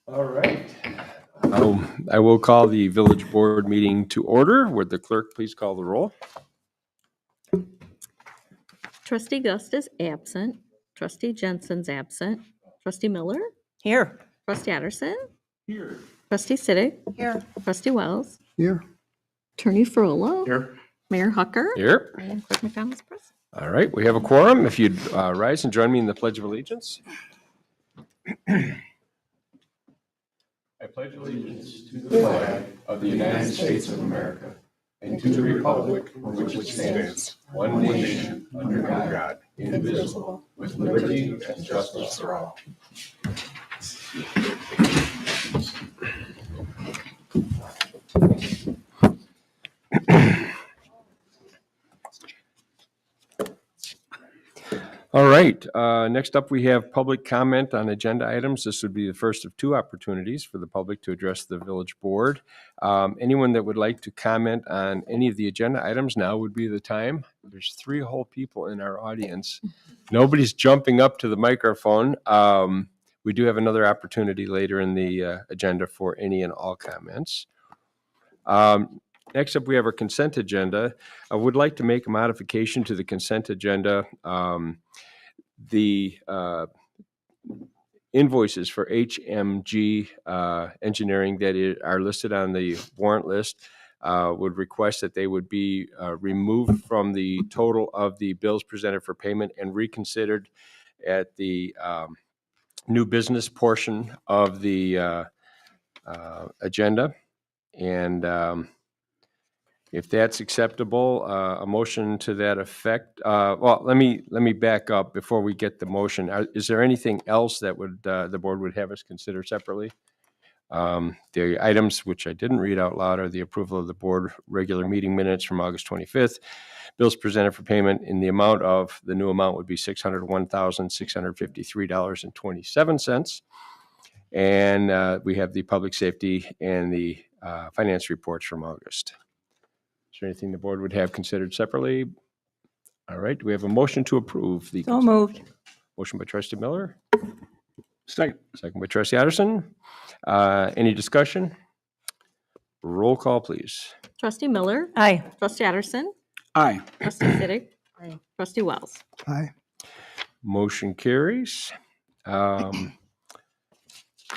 All right. I will call the village board meeting to order. Would the clerk please call the roll? Trustee Gust is absent. Trustee Jensen's absent. Trustee Miller? Here. Trustee Otterson? Here. Trustee Siddick? Here. Trustee Wells? Here. Attorney Frollo? Here. Mayor Hucker? Here. And Clerk McDonald's present. All right, we have a quorum. If you'd rise and join me in the Pledge of Allegiance. I pledge allegiance to the flag of the United States of America and to the republic for which it stands, one nation, under God, indivisible, with liberty and justice for all. All right, next up we have public comment on agenda items. This would be the first of two opportunities for the public to address the village board. Anyone that would like to comment on any of the agenda items, now would be the time. There's 3 whole people in our audience. Nobody's jumping up to the microphone. We do have another opportunity later in the agenda for any and all comments. Next up, we have our consent agenda. I would like to make a modification to the consent agenda. The invoices for HMG Engineering that are listed on the warrant list would request that they would be removed from the total of the bills presented for payment and reconsidered at the new business portion of the agenda. And if that's acceptable, a motion to that effect. Well, let me back up before we get the motion. Is there anything else that would the board would have us consider separately? The items which I didn't read out loud are the approval of the board regular meeting minutes from August 25th. Bills presented for payment in the amount of, the new amount would be $601,653.27. And we have the public safety and the finance reports from August. Is there anything the board would have considered separately? All right, do we have a motion to approve the? So moved. Motion by trustee Miller, Second. second by trustee Otterson. Any discussion? Roll call, please. Trustee Miller? Aye. Trustee Otterson? Aye. Trustee Siddick? Aye. Trustee Wells? Aye. Motion carries.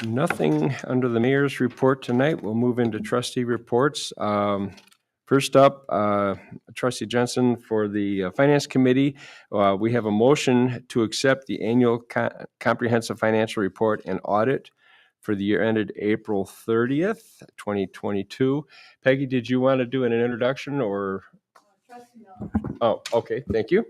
Nothing under the mayor's report tonight. We'll move into trustee reports. First up, trustee Jensen for the finance committee. We have a motion to accept the annual comprehensive financial report and audit for the year ended April 30th, 2022. Peggy, did you want to do an introduction or? Oh, okay. Thank you.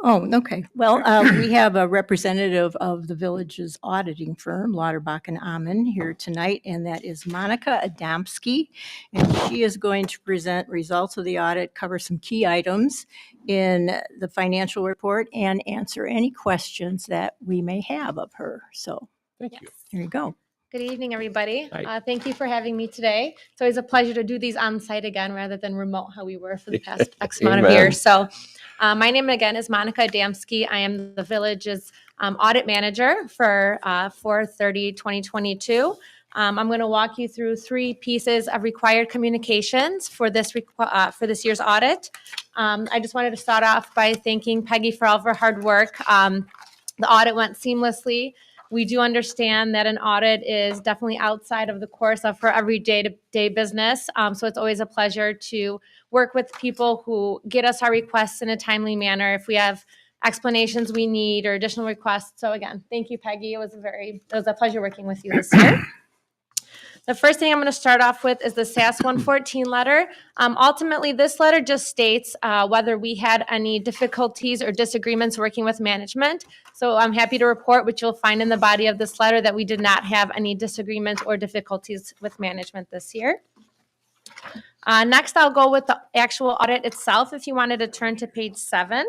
Oh, okay. Well, we have a representative of the village's auditing firm, Lauterbach and Amann, here tonight, and that is Monica Adamski. And she is going to present results of the audit, cover some key items in the financial report, and answer any questions that we may have of her. So Thank you. here you go. Good evening, everybody. Hi. Thank you for having me today. It's always a pleasure to do these on site again rather than remote how we were for the past X amount of Amen. years. So my name again is Monica Adamski. I am the village's audit manager for 4/30/2022. I'm going to walk you through 3 pieces of required communications for this year's audit. I just wanted to start off by thanking Peggy for all of her hard work. The audit went seamlessly. We do understand that an audit is definitely outside of the course of her every day-to-day business. So it's always a pleasure to work with people who get us our requests in a timely manner if we have explanations we need or additional requests. So again, thank you, Peggy. It was a pleasure working with you this year. The first thing I'm going to start off with is the SAS 114 letter. Ultimately, this letter just states whether we had any difficulties or disagreements working with management. So I'm happy to report, which you'll find in the body of this letter, that we did not have any disagreements or difficulties with management this year. Next, I'll go with the actual audit itself. If you wanted to turn to page 7.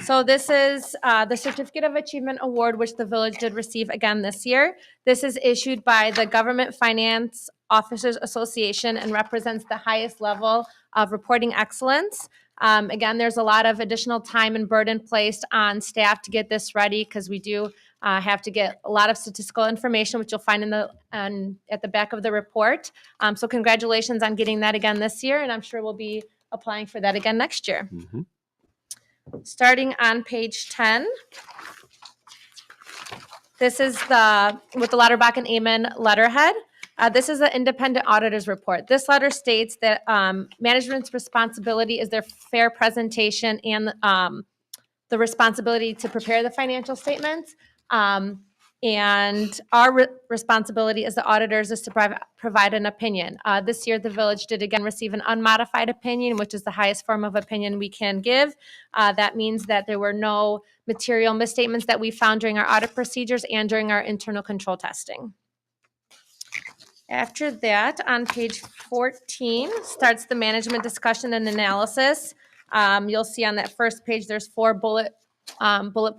So this is the Certificate of Achievement Award, which the village did receive again this year. This is issued by the Government Finance Officers Association and represents the highest level of reporting excellence. Again, there's a lot of additional time and burden placed on staff to get this ready because we do have to get a lot of statistical information, which you'll find at the back of the report. So congratulations on getting that again this year, and I'm sure we'll be applying for that again next year. Mhm. Starting on page 10. This is with the Lauterbach and Amen letterhead. This is the independent auditor's report. This letter states that management's responsibility is their fair presentation and the responsibility to prepare the financial statements. And our responsibility as the auditors is to provide an opinion. This year, the village did again receive an unmodified opinion, which is the highest form of opinion we can give. That means that there were no material misstatements that we found during our audit procedures and during our internal control testing. After that, on page 14, starts the management discussion and analysis. You'll see on that first page, there's 4 bullet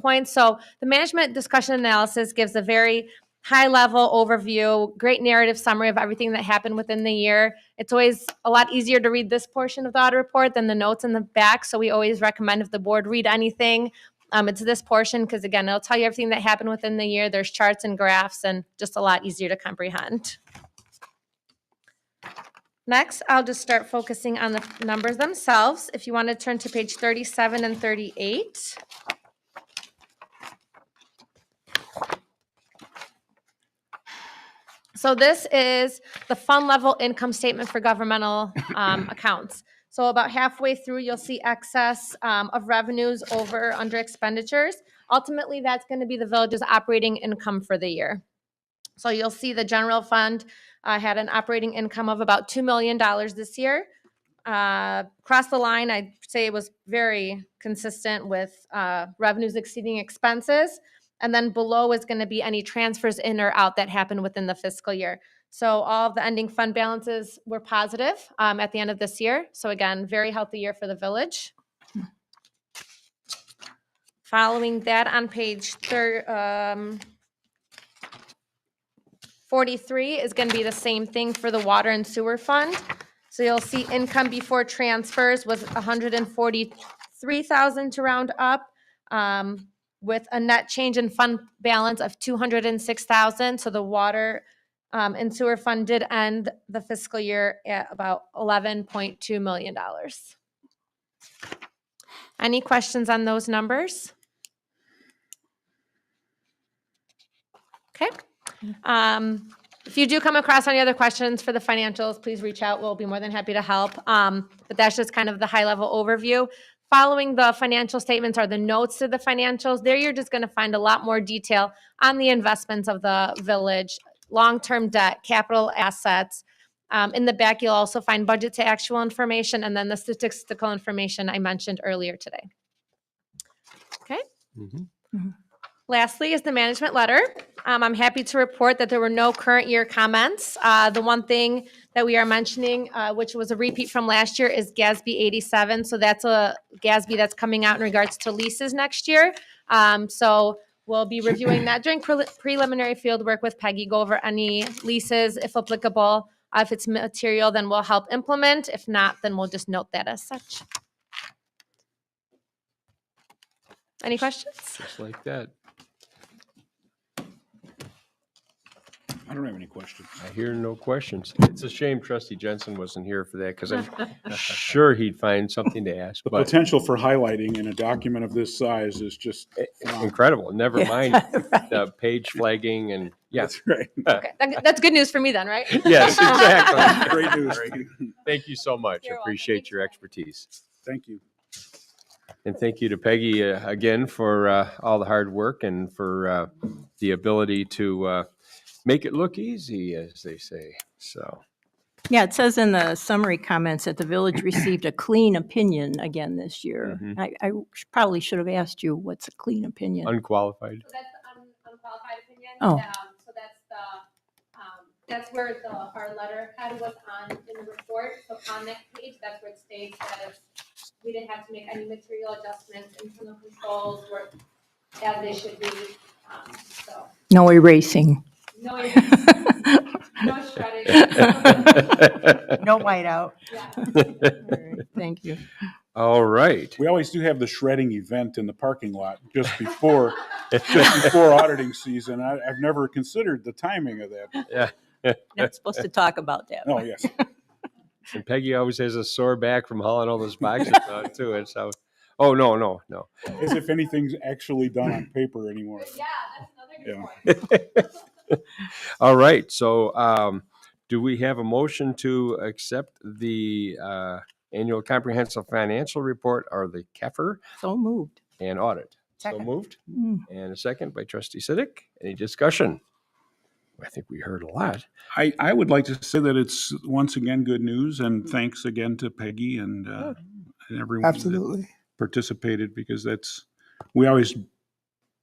points. So the management discussion analysis gives a very high-level overview, great narrative summary of everything that happened within the year. It's always a lot easier to read this portion of the audit report than the notes in the back, so we always recommend if the board read anything, it's this portion because, again, it'll tell you everything that happened within the year. There's charts and graphs and just a lot easier to comprehend. Next, I'll just start focusing on the numbers themselves. If you want to turn to page 37 and 38. So this is the fund level income statement for governmental accounts. So about halfway through, you'll see excess of revenues over under expenditures. Ultimately, that's going to be the village's operating income for the year. So you'll see the general fund had an operating income of about $2 million this year. Across the line, I'd say it was very consistent with revenues exceeding expenses. And then below is going to be any transfers in or out that happened within the fiscal year. So all of the ending fund balances were positive at the end of this year. So again, very healthy year for the village. Following that on page 43 is going to be the same thing for the water and sewer fund. So you'll see income before transfers was $143,000 to round up, with a net change in fund balance of $206,000. So the water and sewer fund did end the fiscal year at about $11.2 million. Any questions on those numbers? Okay. If you do come across any other questions for the financials, please reach out. We'll be more than happy to help. But that's just kind of the high-level overview. Following the financial statements are the notes to the financials. There you're just going to find a lot more detail on the investments of the village, long-term debt, capital assets. In the back, you'll also find budget to actual information and then the statistical information I mentioned earlier today. Okay. Mhm. Lastly is the management letter. I'm happy to report that there were no current year comments. The one thing that we are mentioning, which was a repeat from last year, is GASB 87. So that's a GASB that's coming out in regards to leases next year. So we'll be reviewing that during preliminary field work with Peggy, go over any leases, if applicable. If it's material, then we'll help implement. If not, then we'll just note that as such. Any questions? Just like that. I don't have any questions. I hear no questions. It's a shame Trustee Jensen wasn't here for that because I'm sure he'd find something to ask. The But potential for highlighting in a document of this size is just phenomenal. incredible. Never mind the page flagging and yeah. That's right. Okay, that's good news for me then, right? Yes, exactly. Great news. Thank you so much. You're welcome. Appreciate Thanks your so much. expertise. Thank you. And thank you to Peggy again for all the hard work and for the ability to make it look easy, as they say. So, Yeah, it says in the summary comments that the village received a clean opinion again this year. Mhm. I probably should have asked you, what's a clean opinion? unqualified. So that's the unqualified opinion. Oh. So that's where our letter head was on in the report. So on that page, that's where it states that we didn't have to make any material adjustments, internal controls were as they should be. So No erasing. No, no shredding. No whiteout. Thank you. All right. We always do have the shredding event in the parking lot just before auditing season. I've never considered the timing of that. Yeah. Not supposed to talk about that. Oh, yes. And Peggy always has a sore back from hauling all those boxes out too. And so, oh, no. As if anything's actually done on paper anymore. Yeah, that's another good Yeah. point. All right. So, do we have a motion to accept the annual comprehensive financial report, or the KEFR, So moved. and audit? So Second. moved. Mm. And a second by Trustee Siddick. Any discussion? I think we heard a lot. I would like to say that it's once again good news, and thanks again to Peggy and everyone that Absolutely. participated, because we always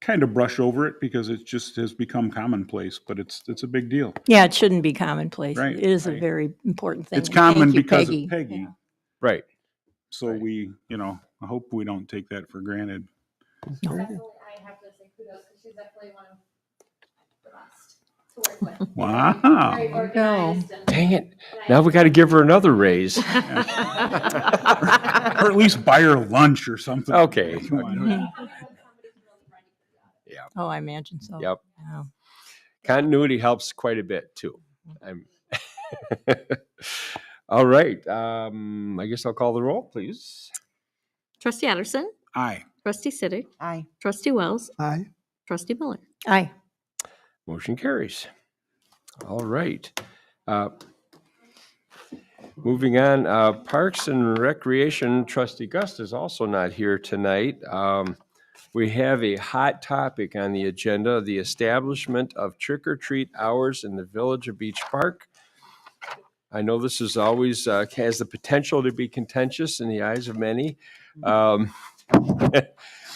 kind of brush over it because it just has become commonplace, but it's a big deal. Yeah, it shouldn't be commonplace. Right, It is a right. very important thing. It's and thank common you, because Peggy. of Peggy. Right. So we, I hope we don't take that for granted. Definitely, I have to say kudos because she's definitely one of the best to work with. Wow. Very organized and- Dang it. Now we got to give her another raise. Or at least buy her lunch or something. Okay. Come on. Oh, I imagine so. Yep. Yeah. Continuity helps quite a bit too. All right. I guess I'll call the roll, please. Trustee Addison, Aye. trustee Siddick, Aye. trustee Wells, Aye. trustee Miller. Aye. Motion carries. All right. Moving on, Parks and Recreation Trustee Gust is also not here tonight. We have a hot topic on the agenda, the establishment of trick-or-treat hours in the Village of Beach Park. I know this is always has the potential to be contentious in the eyes of many.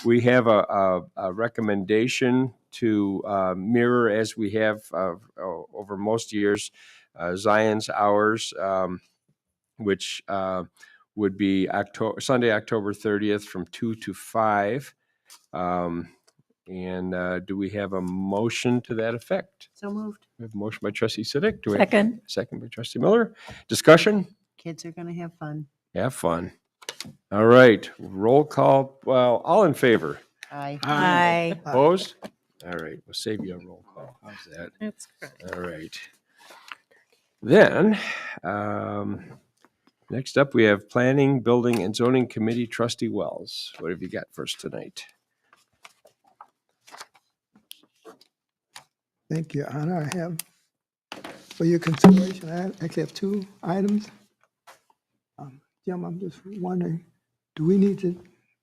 We have a recommendation to mirror, as we have over most years, Zion's hours, which would be Sunday, October 30th from 2 to 5. And do we have a motion to that effect? So moved. We have a motion by Trustee Siddick. Do we have Second. a second by Trustee Miller? Discussion? Kids are gonna have fun. Have fun. All right, roll call. Well, all in favor? Aye. Aye. Opposed? All right, we'll save you a roll call. How's that? That's correct. All right. Then, next up, we have Planning, Building, and Zoning Committee Trustee Wells. What have you got for us tonight? Thank you, Your Honor. I have, for your consideration, I actually have two items. Jim, I'm just wondering, do we need to,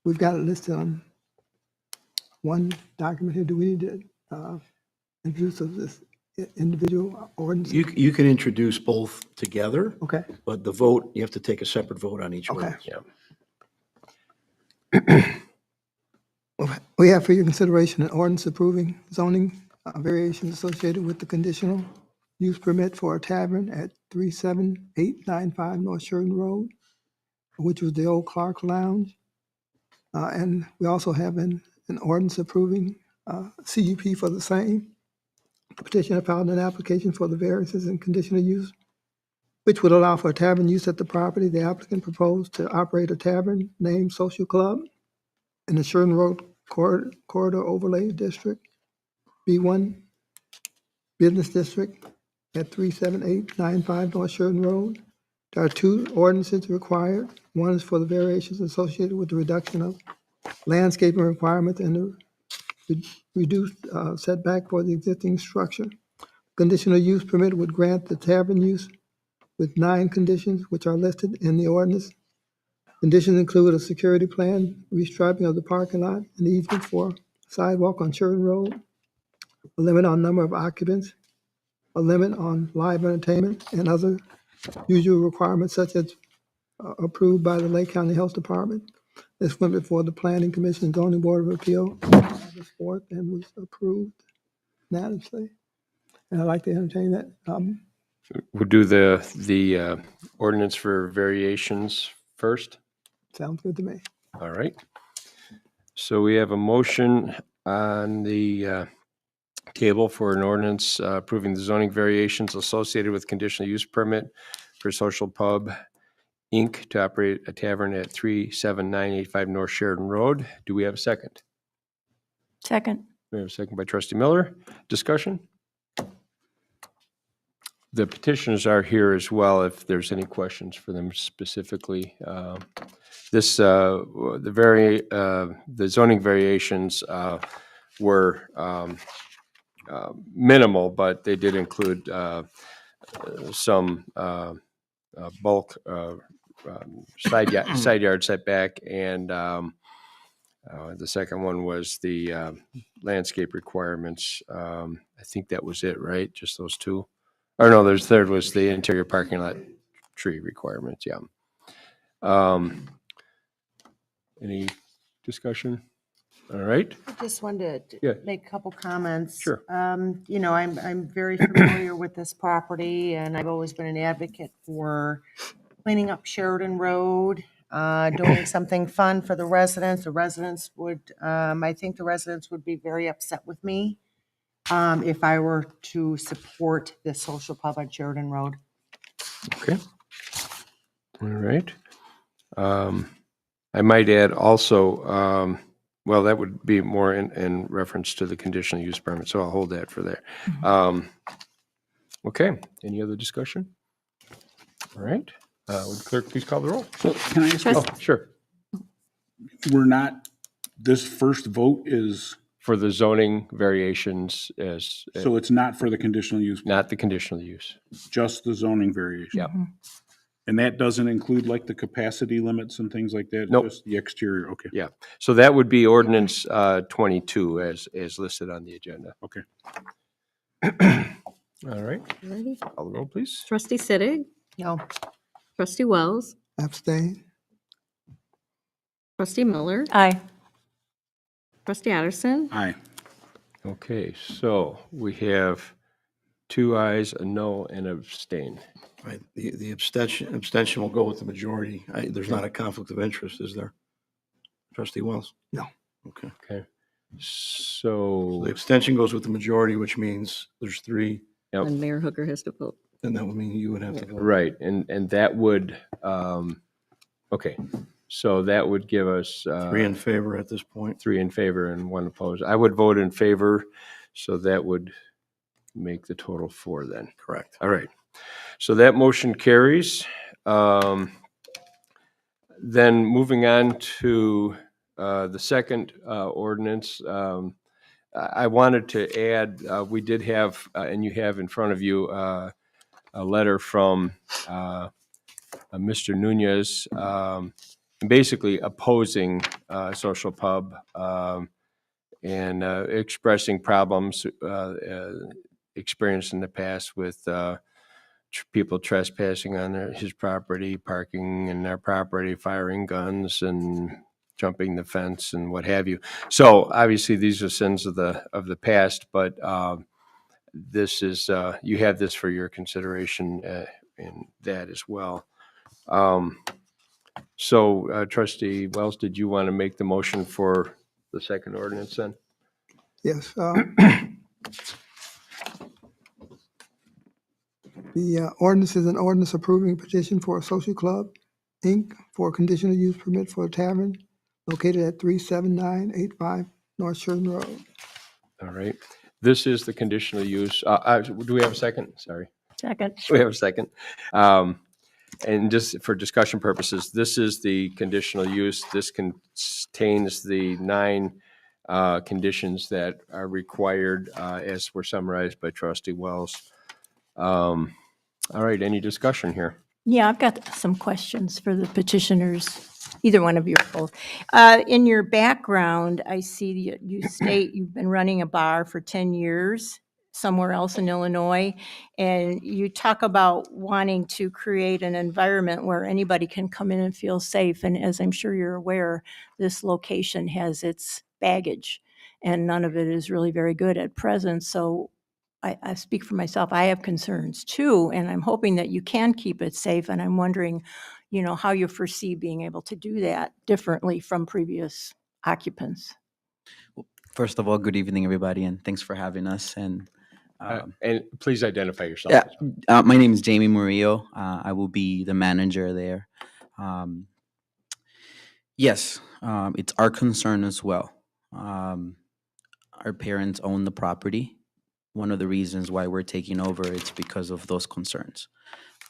we've got it listed on one document here, do we need to introduce of this individual ordinance? You can introduce both together, Okay, but the vote, you have to take a separate vote on each okay. one. We have for your consideration an ordinance approving zoning variations associated with the conditional use permit for a tavern at 37895 North Sheridan Road, which was the old Clark Lounge. And we also have an ordinance approving CUP for the same. Petitioner filed an application for the variances and conditional use, which would allow for a tavern use at the property. The applicant proposed to operate a tavern named Social Club in the Sheridan Road Corridor Overlay District, B1 Business District at 37895 North Sheridan Road. There are two ordinances required. One is for the variations associated with the reduction of landscaping requirements and the reduced setback for the existing structure. Conditional use permit would grant the tavern use with 9 conditions, which are listed in the ordinance. Conditions include a security plan, restriping of the parking lot, an easement for sidewalk on Sheridan Road, a limit on number of occupants, a limit on live entertainment, and other usual requirements such as approved by the Lake County Health Department. This went before the Planning Commission and Zoning Board of Appeal August 4th and was approved unanimously. And I'd like to entertain that. We'll do the ordinance for variations first. Sounds good to me. All right. So we have a motion on the table for an ordinance approving the zoning variations associated with conditional use permit for Social Pub, Inc. to operate a tavern at 37985 North Sheridan Road. Do we have a second? Second. We have a second by trustee Miller. Discussion? The petitioners are here as well if there's any questions for them specifically. The zoning variations were minimal, but they did include some bulk side yard setback, and the second one was the landscape requirements. I think that was it, right? Just those two? Or no, there's third was the interior parking lot tree requirements, yeah. Any discussion? All right, I just wanted Yeah. to make a couple comments. Sure. You know, I'm very familiar with this property, and I've always been an advocate for cleaning up Sheridan Road, doing something fun for the residents. The residents would, I think the residents would be very upset with me if I were to support this social pub on Sheridan Road. okay. All right. I might add also, well, that would be more in reference to the conditional use permit, so I'll hold that for there. Okay, any other discussion? All right, would the clerk please call the roll? So can I ask, Oh, sure. we're not, this first vote is, For the zoning variations as, so it's not for the conditional use, not the conditional use. just the zoning variation? Yep. And that doesn't include like the capacity limits and things like that? Nope. Just the exterior, okay. Yeah, so that would be ordinance 22 as listed on the agenda. Okay. All right, Ready? call the roll, please. Trustee Sittig, No, trustee Wells, Abstain. trustee Miller, Aye. trustee Addison, Aye. Okay, so we have 2 ayes, a no, and abstain. Right, the abstention will go with the majority. There's not a conflict of interest, is there? Trustee Wells? No. Okay. Okay, So so, the abstention goes with the majority, which means there's 3, Yep. and Mayor Hooker has to vote. and that would mean you would have to vote. right, and that would, okay, so that would give us 3 in favor at this point. 3 in favor and 1 opposed. I would vote in favor, so that would make the total 4 then. Correct. All right, so that motion carries. Then moving on to the second ordinance, I wanted to add, we did have, and you have in front of you, a letter from Mr. Nunez, basically opposing Social Pub and expressing problems experienced in the past with people trespassing on his property, parking in their property, firing guns and jumping the fence and what have you. So obviously these are sins of the past, but this is, you have this for your consideration in that as well. So trustee Wells, did you want to make the motion for the second ordinance then? Yes. The ordinance is an ordinance approving a petition for a social club, Inc., for a conditional use permit for a tavern located at 37985 North Sheridan Road. All right. This is the conditional use. Do we have a second? Sorry. Second. We have a second. And just for discussion purposes, this is the conditional use. This contains the 9 conditions that are required as were summarized by trustee Wells. All right, any discussion here? Yeah, I've got some questions for the petitioners, either one of you or both. In your background, I see that you state you've been running a bar for 10 years somewhere else in Illinois, and you talk about wanting to create an environment where anybody can come in and feel safe. And as I'm sure you're aware, this location has its baggage, and none of it is really very good at present. So I speak for myself, I have concerns too, and I'm hoping that you can keep it safe, and I'm wondering, you know, how you foresee being able to do that differently from previous occupants. First of all, good evening, everybody, and thanks for having us. And And please identify yourself. yeah, as well. my name is Jamie Murillo. I will be the manager there. Um, yes, it's our concern as well. Our parents own the property. One of the reasons why we're taking over it's because of those concerns.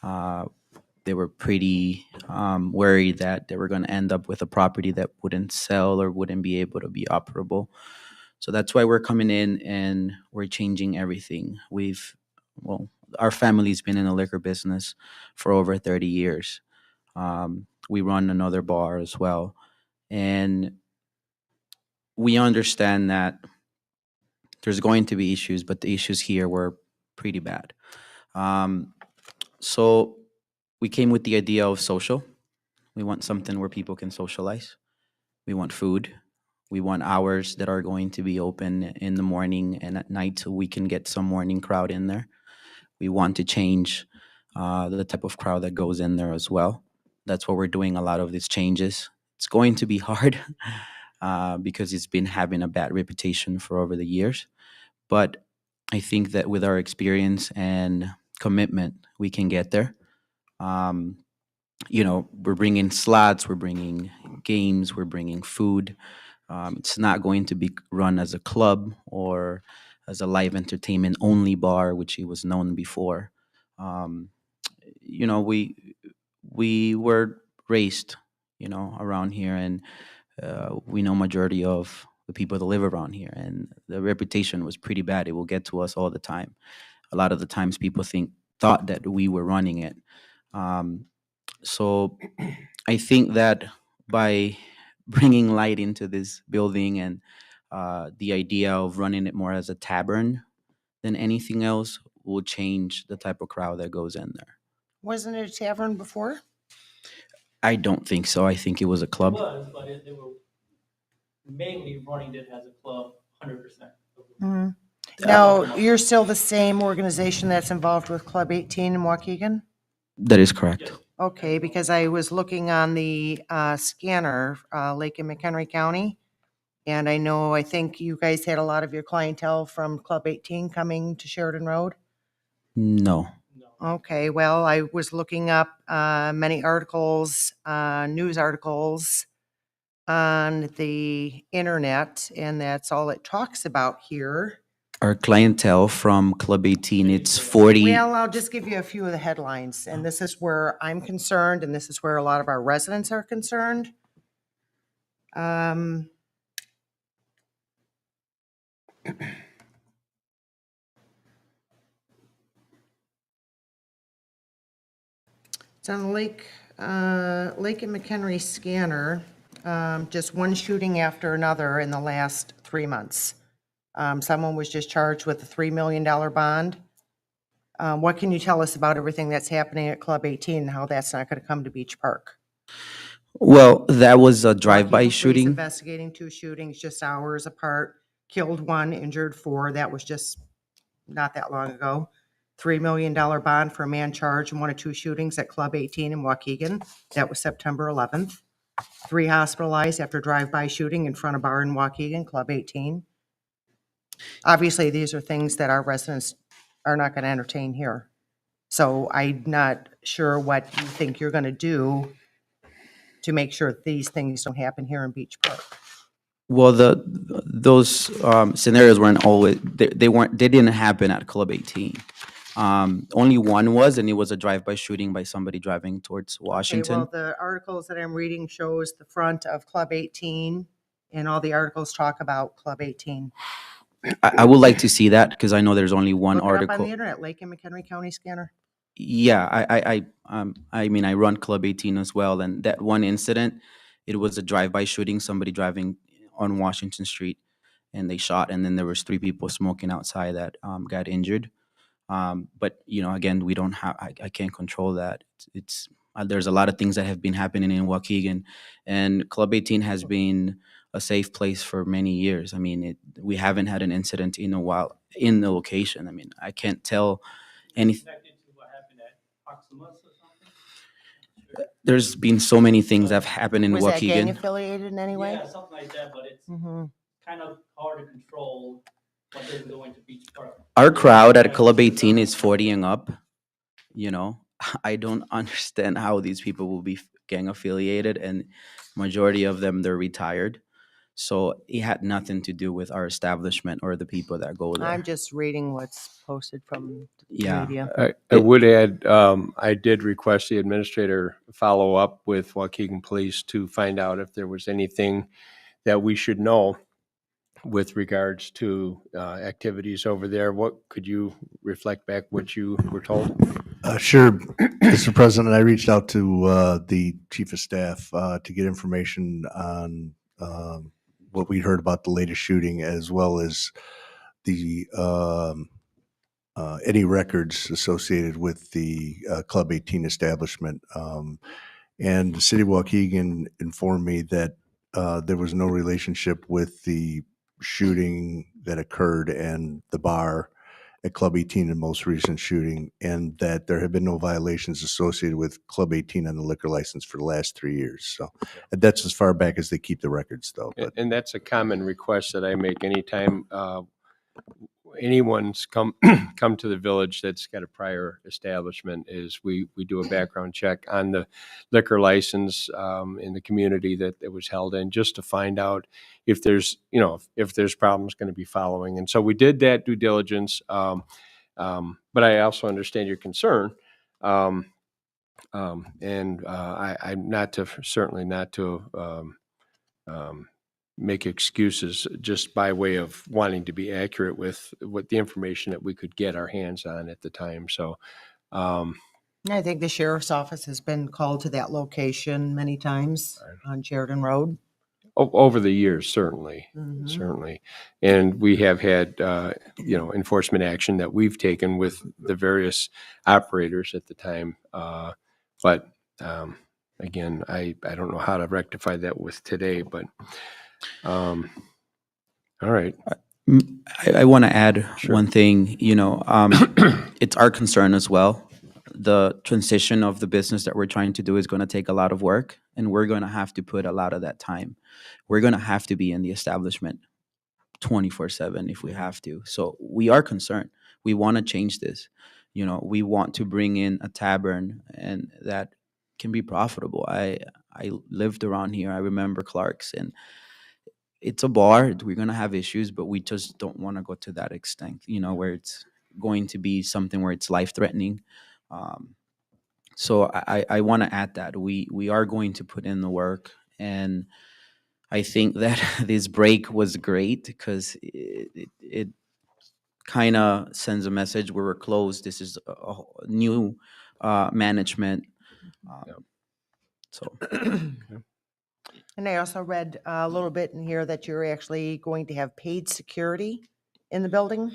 They were pretty worried that they were going to end up with a property that wouldn't sell or wouldn't be able to be operable. So that's why we're coming in and we're changing everything. Our family's been in the liquor business for over 30 years. We run another bar as well. And we understand that there's going to be issues, but the issues here were pretty bad. So we came with the idea of social. We want something where people can socialize. We want food. We want hours that are going to be open in the morning and at night so we can get some morning crowd in there. We want to change the type of crowd that goes in there as well. That's why we're doing a lot of these changes. It's going to be hard because it's been having a bad reputation for over the years. But I think that with our experience and commitment, we can get there. We're bringing slots, we're bringing games, we're bringing food. It's not going to be run as a club or as a live entertainment only bar, which it was known before. We were raised, around here, and we know majority of the people that live around here, and the reputation was pretty bad. It will get to us all the time. A lot of the times, people thought that we were running it. So I think that by bringing light into this building and the idea of running it more as a tavern than anything else will change the type of crowd that goes in there. Wasn't it a tavern before? I don't think so. I think it was a club. But they were mainly running it as a club, 100%. Mhm. Now, you're still the same organization that's involved with Club 18 in Waukegan? That is correct. Okay, because I was looking on the scanner, Lake and McHenry County, and I think you guys had a lot of your clientele from Club 18 coming to Sheridan Road? No. Okay, well, I was looking up many articles, news articles on the internet, and that's all it talks about here. Our clientele from Club 18, it's 40. Well, I'll just give you a few of the headlines, and this is where I'm concerned, and this is where a lot of our residents are concerned. It's on the Lake and McHenry scanner, just one shooting after another in the last 3 months. Someone was just charged with a $3 million bond. What can you tell us about everything that's happening at Club 18 and how that's not going to come to Beach Park? Well, that was a Waukegan drive-by police shooting. Investigating 2 shootings just hours apart, killed 1, injured 4. That was just not that long ago. $3 million bond for a man charged in 1 of 2 shootings at Club 18 in Waukegan. That was September 11th. 3 hospitalized after drive-by shooting in front of bar in Waukegan, Club 18. Obviously, these are things that our residents are not going to entertain here. So I'm not sure what you think you're going to do to make sure these things don't happen here in Beach Park. Well, those scenarios weren't always, they didn't happen at Club 18. Only one was, and it was a drive-by shooting by somebody driving towards Washington. Okay, well, the articles that I'm reading shows the front of Club 18, and all the articles talk about Club 18. I would like to see that because I know there's only one Look it up on article. the internet, Lake and McHenry County Scanner. Yeah, I mean, I run Club 18 as well, and that one incident, it was a drive-by shooting, somebody driving on Washington Street, and they shot, and then there was 3 people smoking outside that got injured. But again, we don't have, I can't control that. It's there's a lot of things that have been happening in Waukegan, and Club 18 has been a safe place for many years. I mean, we haven't had an incident in a while in the location. I mean, I can't tell anything. Connected to what happened at Proximus or something? There's been so many things that have happened in Was that gang Waukegan. affiliated in any way? Yeah, something like that, but it's Mm-hmm. kind of hard to control what they're doing to each part. Our crowd at Club 18 is 40 and up. You know, I don't understand how these people will be gang affiliated, and majority of them, they're retired. So it had nothing to do with our establishment or the people that go there. I'm just reading what's posted from the Yeah. media. I would add, I did request the administrator follow up with Waukegan Police to find out if there was anything that we should know with regards to activities over there. What could you reflect back what you were told? Sure, Mr. President. I reached out to the chief of staff to get information on what we heard about the latest shooting, as well as the any records associated with the Club 18 establishment. And the city of Waukegan informed me that there was no relationship with the shooting that occurred and the bar at Club 18, the most recent shooting, and that there have been no violations associated with Club 18 on the liquor license for the last 3 years. So that's as far back as they keep the records, though. But And that's a common request that I make anytime anyone's come to the village that's got a prior establishment, is we do a background check on the liquor license in the community that it was held in, just to find out if there's, if there's problems going to be following. And so we did that due diligence. But I also understand your concern. I'm certainly not to make excuses just by way of wanting to be accurate with what the information that we could get our hands on at the time. So, I think the sheriff's office has been called to that location many times on Sheridan Road. over the years, certainly, Mhm. certainly. And we have had, enforcement action that we've taken with the various operators at the time. But again, I don't know how to rectify that with today, but all right. I want to add Sure. one thing. It's our concern as well. The transition of the business that we're trying to do is going to take a lot of work, and we're going to have to put a lot of that time. We're going to have to be in the establishment 24/7 if we have to. So we are concerned. We want to change this. We want to bring in a tavern, and that can be profitable. I lived around here. I remember Clark's, and it's a bar. We're going to have issues, but we just don't want to go to that extent, where it's going to be something where it's life-threatening. So I want to add that. We are going to put in the work, and I think that this break was great because it kind of sends a message where we're closed. This is a new management. So And I also read a little bit in here that you're actually going to have paid security in the building.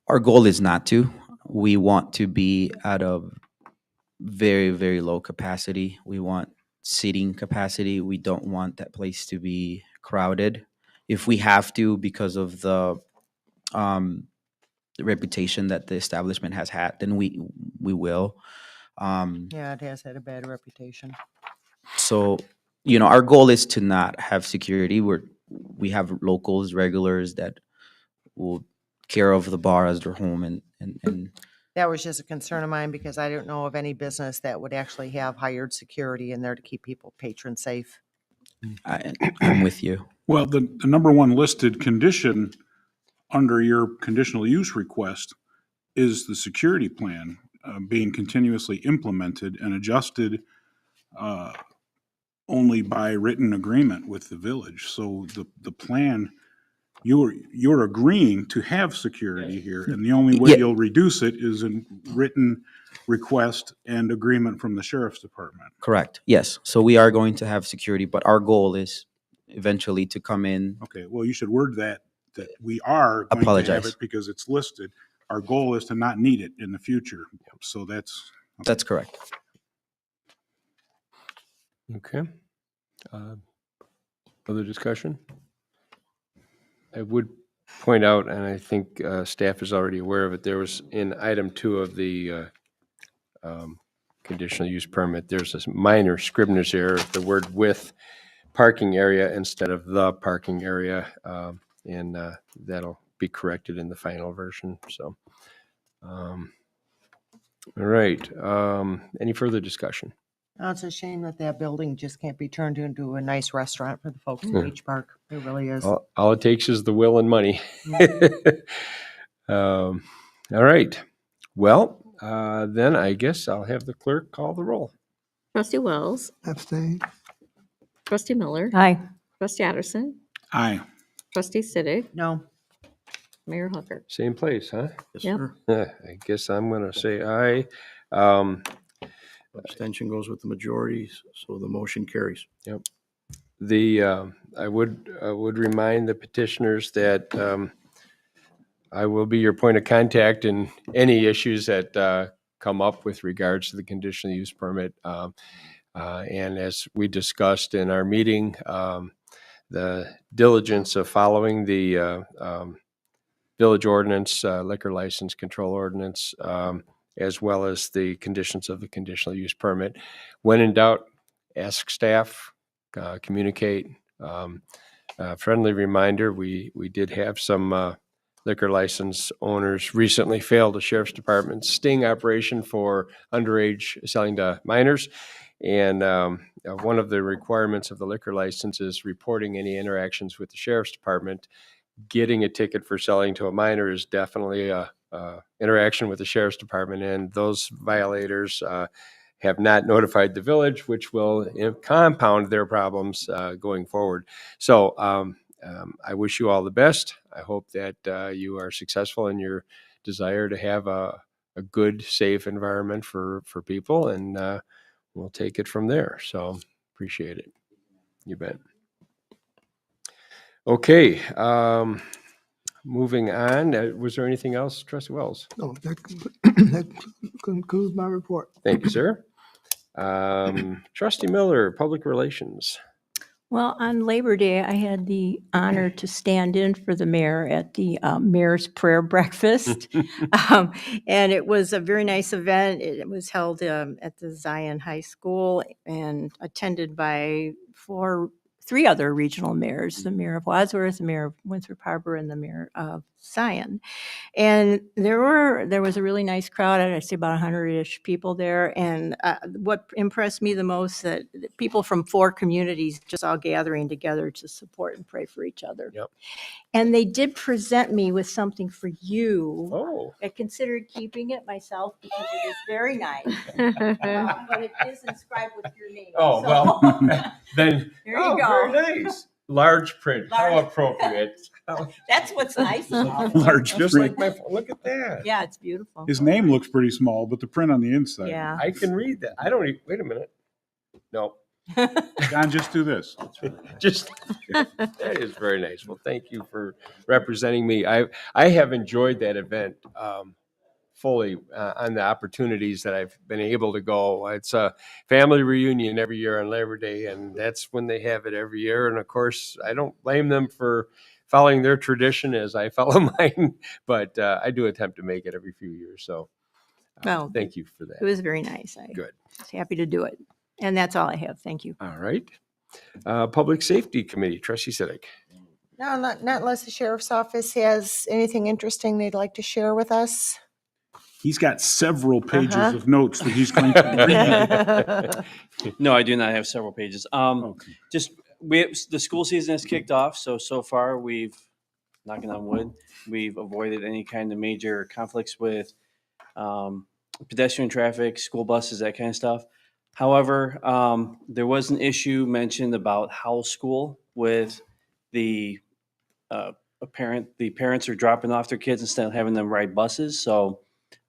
our goal is not to. We want to be at a very, very low capacity. We want seating capacity. We don't want that place to be crowded. If we have to, because of the reputation that the establishment has had, then we will. Yeah, it has had a bad reputation. So, our goal is to not have security. We have locals, regulars that will care of the bar as their home, and That was just a concern of mine because I don't know of any business that would actually have hired security in there to keep people patron safe. I'm with you. Well, the number one listed condition under your conditional use request is the security plan being continuously implemented and adjusted only by written agreement with the village. So the plan, you're agreeing to have security here, and the only way Yeah. you'll reduce it is in written request and agreement from the sheriff's department. Correct. Yes. So we are going to have security, but our goal is eventually to come in. Okay, well, you should word that we are going to have Apologize. it because it's listed. Our goal is to not need it in the future. So that's Correct. Okay. Other discussion? I would point out, and I think staff is already aware of it, there was in item 2 of the conditional use permit, there's this minor scrivener's error. The word "with" parking area instead of the parking area. And that'll be corrected in the final version. So, all right. Any further discussion? Oh, it's a shame that that building just can't be turned into a nice restaurant for the folks in Beach Park. It really is. All it takes is the will and money. All right. Well, then I guess I'll have the clerk call the roll. Trustee Wells, Abstain. trustee Miller, Aye. trustee Addison, Aye. trustee Siddick, No, Mayor Hooker. Same place, huh? Yes, Yep. sir. I guess I'm going to say aye. Abstention goes with the majority, so the motion carries. I would remind the petitioners that I will be your point of contact in any issues that come up with regards to the conditional use permit. And as we discussed in our meeting, the diligence of following the village ordinance, liquor license control ordinance, as well as the conditions of the conditional use permit. When in doubt, ask staff, communicate. Friendly reminder, we did have some liquor license owners recently failed a sheriff's department sting operation for underage selling to minors. And one of the requirements of the liquor license is reporting any interactions with the sheriff's department. Getting a ticket for selling to a minor is definitely a interaction with the sheriff's department, and those violators have not notified the village, which will compound their problems going forward. So I wish you all the best. I hope that you are successful in your desire to have a good, safe environment for people, and we'll take it from there. So appreciate it. You bet. Okay. Moving on. Was there anything else, Trustee Wells? No, that concludes my report. Thank you, sir. Trustee Miller, Public Relations. Well, on Labor Day, I had the honor to stand in for the mayor at the mayor's prayer breakfast. And it was a very nice event. It was held at the Zion High School and attended by three other regional mayors, the mayor of Wadsworth, the mayor of Winthrop Harbor, and the mayor of Zion. And there was a really nice crowd. I'd say about 100-ish people there. And what impressed me the most, that people from 4 communities just all gathering together to support and pray for each other. Yep. And they did present me with something for you. Oh. I considered keeping it myself because it is very nice, but it is inscribed with your name. Oh, So- well, then. There you go. Very nice. Large print. How Large. appropriate. That's what's nice about it. Large Just print. like my, look at that. Yeah, it's beautiful. His name looks pretty small, but the print on the inside. Yeah. I can read that. I don't even, wait a minute. No, John, just do this. just, that is very nice. Well, thank you for representing me. I have enjoyed that event fully on the opportunities that I've been able to go. It's a family reunion every year on Labor Day, and that's when they have it every year. And of course, I don't blame them for following their tradition as I follow mine, but I do attempt to make it every few years. So Well, thank you for It that. was very nice. I Good. was happy to do it. And that's all I have. Thank you. All right. Public Safety Committee, Trustee Siddick. no, not unless the sheriff's office has anything interesting they'd like to share with us. He's got several pages Uh-huh. of notes that he's going to read. No, I do not have several pages. Okay. Just the school season has kicked off, so far we've, knocking on wood, we've avoided any kind of major conflicts with pedestrian traffic, school buses, that kind of stuff. However, there was an issue mentioned about Howell School with the parents are dropping off their kids instead of having them ride buses. So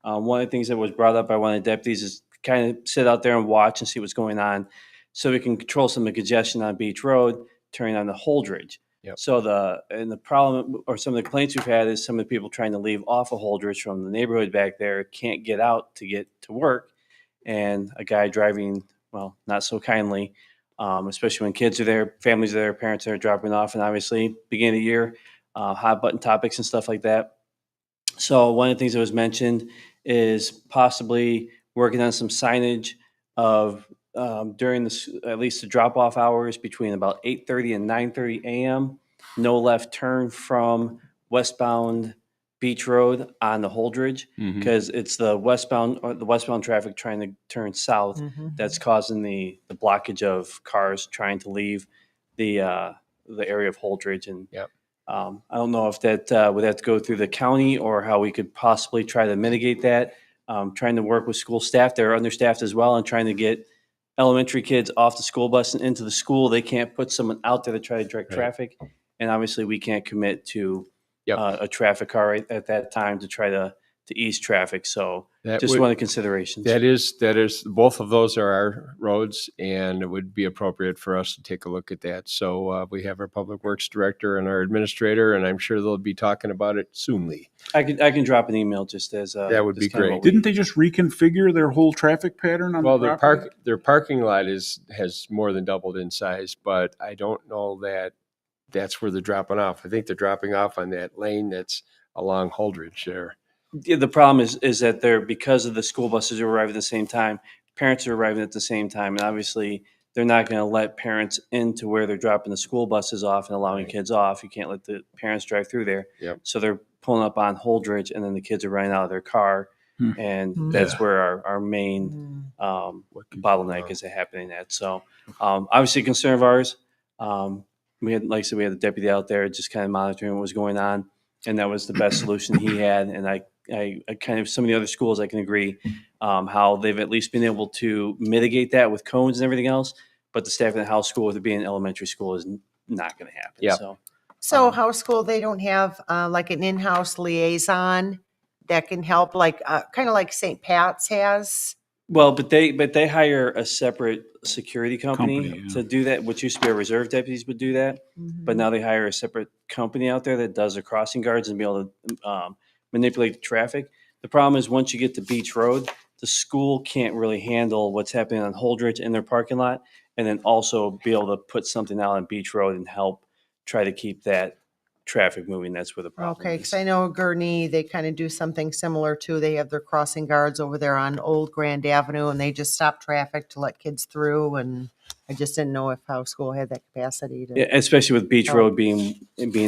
one of the things that was brought up by one of the deputies is kind of sit out there and watch and see what's going on, so we can control some of the congestion on Beach Road, turning on the Holdridge. Yep. So the problem, or some of the complaints we've had, is some of the people trying to leave off of Holdridge from the neighborhood back there can't get out to get to work, and a guy driving, well, not so kindly, especially when kids are there, families are there, parents are dropping off, and obviously beginning of the year, hot button topics and stuff like that. So one of the things that was mentioned is possibly working on some signage of during at least the drop-off hours between about 8:30 and 9:30 a.m. No left turn from westbound Beach Road on the Holdridge, because it's the westbound traffic trying to turn south that's causing the blockage of cars trying to leave the area of Holdridge. And Yep. I don't know if that would have to go through the county or how we could possibly try to mitigate that. Trying to work with school staff, they're understaffed as well, and trying to get elementary kids off the school bus and into the school. They can't put someone out there to try to direct Right. traffic. And obviously we can't commit to Yep. a traffic car right at that time to try to ease traffic. So That just would- one of the considerations. That is, both of those are our roads, and it would be appropriate for us to take a look at that. So we have our Public Works Director and our Administrator, and I'm sure they'll be talking about it soonly. I can drop an email just as That would be just kind of great. what we- Didn't they just reconfigure their whole traffic pattern on Well, the their property? their parking lot has more than doubled in size, but I don't know that that's where they're dropping off. I think they're dropping off on that lane that's along Holdridge there. Yeah, the problem is that because of the school buses are arriving at the same time, parents are arriving at the same time, and obviously they're not going to let parents into where they're dropping the school buses off and allowing kids off. You can't let the parents drive through there. Yep. So they're pulling up on Holdridge, and then the kids are running out of their car, and that's where our main bottleneck is happening at. So obviously a concern of ours. We had, like I said, we had the deputy out there just kind of monitoring what was going on, and that was the best solution he had. And I kind of, some of the other schools, I can agree how they've at least been able to mitigate that with cones and everything else. But the staff in the house school, with it being an elementary school, is not going to happen. Yep. So house school, they don't have like an in-house liaison that can help, like kind of like St. Pat's has? Well, but they hire a separate security company Company, yeah. to do that. What used to be our reserve deputies would do that, but now they hire a separate company out there that does the crossing guards and be able to manipulate the traffic. The problem is once you get to Beach Road, the school can't really handle what's happening on Holdridge in their parking lot, and then also be able to put something out on Beach Road and help try to keep that traffic moving. That's where the problem Okay, is. because I know Gurnee, they kind of do something similar too. They have their crossing guards over there on Old Grand Avenue, and they just stop traffic to let kids through. And I just didn't know if house school had that capacity to. Yeah, especially with Beach Oh. Road being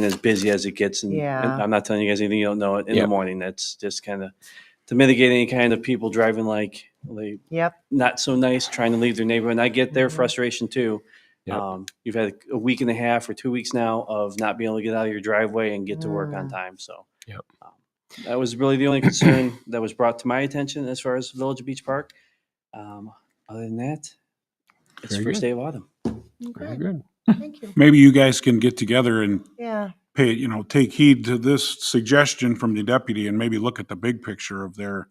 as busy as it gets. And Yeah. I'm not telling you guys anything you don't know in Yep. the morning. That's just kind of to mitigate any kind of people driving like Yep. not so nice, trying to leave their neighborhood. And I get their frustration too. Yep. You've had a week and a half or 2 weeks now of not being able to get out of your driveway and get to work on time. So Yep. that was really the only concern that was brought to my attention as far as Village of Beach Park. Other than that, it's Very first good. day of autumn. Very good. Thank you. Maybe you guys can get together and Yeah. take heed to this suggestion from the deputy and maybe look at the big picture of their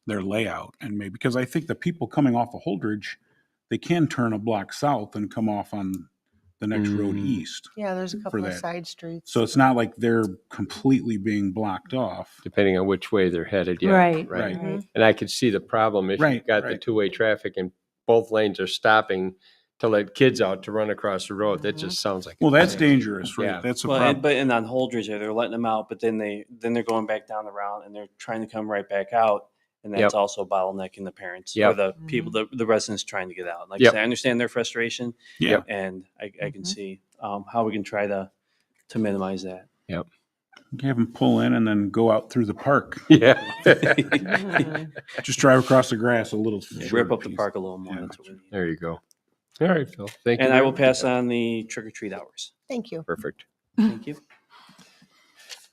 layout. And maybe, because I think the people coming off of Holdridge, they can turn a block south and come off on the next road east. Yeah, there's a couple of that. side streets. So it's not like they're completely being blocked off. Depending on which way they're headed. Yeah. Right. Right. Mhm. And I could see the problem if Right, you've got the right. two-way traffic and both lanes are stopping to let kids out to run across the road. That just sounds like. Well, that's insane. dangerous, right? Yeah. That's a Well, problem. and on Holdridge, they're letting them out, but then they're going back down the route and they're trying to come right back out, and that's Yep. also bottlenecking the parents or Yep. the people, the residents trying to get out. Like I Yep. said, I understand their frustration, Yeah. and I can see how we can try to minimize that. Yep. Have them pull in and then go out through the park. Yeah. Just drive across the grass a little. Rip shorter up the piece. park a little more. Yeah. That's what we need. There you go. All right, Phil. Thank you. And I very will much. pass on the trick or treat hours. Thank you. Perfect. Thank you.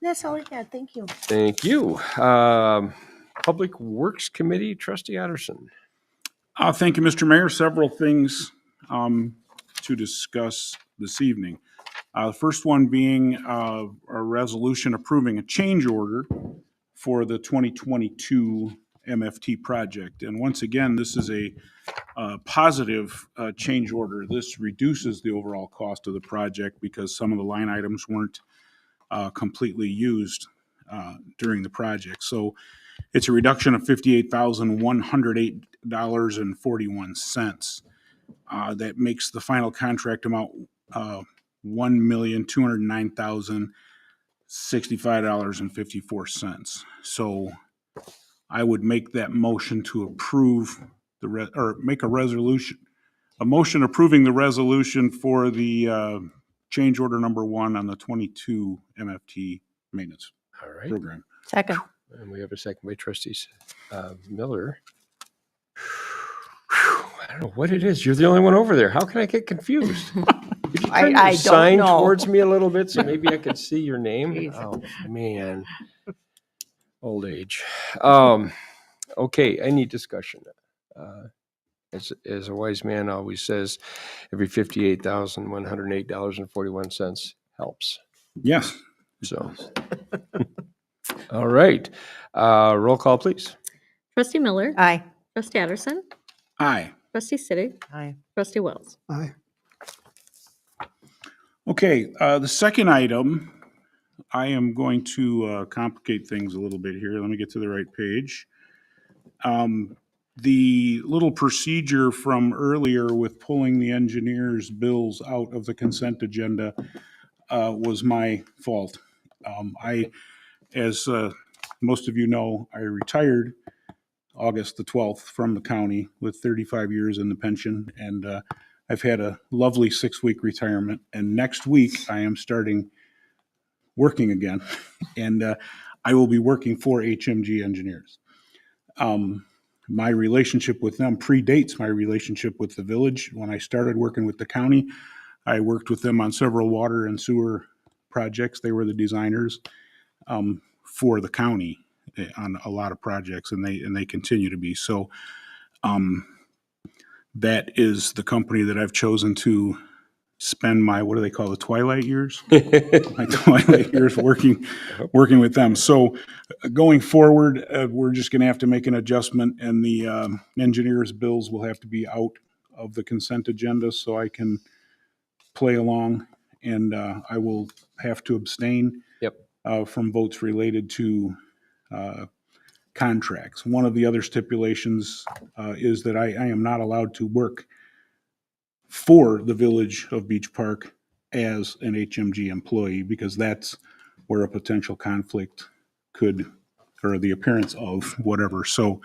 That's all I had. Thank you. Thank you. Public Works Committee, Trustee Otterson. Thank you, Mr. Mayor. Several things to discuss this evening. The first one being a resolution approving a change order for the 2022 MFT project. And once again, this is a positive change order. This reduces the overall cost of the project because some of the line items weren't completely used during the project. So it's a reduction of $58,108.41. That makes the final contract amount $1,209,065.54. So I would make that motion to approve or make a resolution A motion approving the resolution for the change order number 1 on the 22 MFT maintenance All right. program. Second. And we have a second by trustee Miller. I don't know what it is. You're the only one over there. How can I get confused? Could you turn I your don't sign know. towards me a little bit so maybe I could see your name? Jeez. Oh, man. Old age. Okay, any discussion? As a wise man always says, every $58,108.41 helps. Yes. So, all right. Roll call, please. Trustee Miller. Aye. Trustee Addison. Aye. Trustee Siddick. Aye. Trustee Wells. Aye. Okay, the second item, I am going to complicate things a little bit here. Let me get to the right page. The little procedure from earlier with pulling the engineer's bills out of the consent agenda was my fault. As most of you know, I retired August the 12th from the county with 35 years in the pension, and I've had a lovely 6-week retirement, and next week I am starting working again, and I will be working for HMG Engineers. My relationship with them predates my relationship with the village. When I started working with the county, I worked with them on several water and sewer projects. They were the designers for the county on a lot of projects, and they continue to be. So that is the company that I've chosen to spend my, what do they call the twilight years? My twilight years working with them. So going forward, we're just going to have to make an adjustment, and the engineer's bills will have to be out of the consent agenda so I can play along, and I will have to abstain from votes related to contracts. One of the other stipulations is that I am not allowed to work for the Village of Beach Park as an HMG employee, because that's where a potential conflict could, or the appearance of whatever. So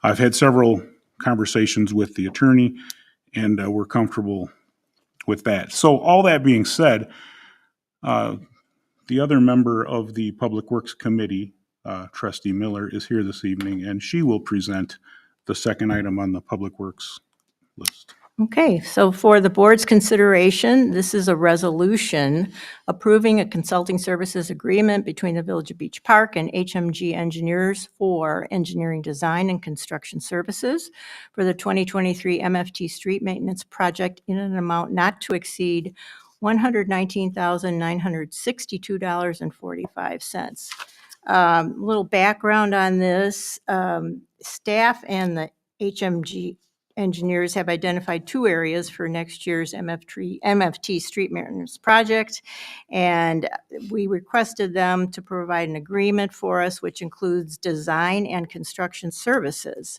I've had several conversations with the attorney, and we're comfortable with that. So all that being said, the other member of the Public Works Committee, Trustee Miller, is here this evening, and she will present the second item on the Public Works list. Okay, so for the board's consideration, this is a resolution approving a consulting services agreement between the Village of Beach Park and HMG Engineers for engineering design and construction services for the 2023 MFT street maintenance project in an amount not to exceed $119,962.45. Little background on this, staff and the HMG engineers have identified 2 areas for next year's MFT street maintenance project, and we requested them to provide an agreement for us, which includes design and construction services.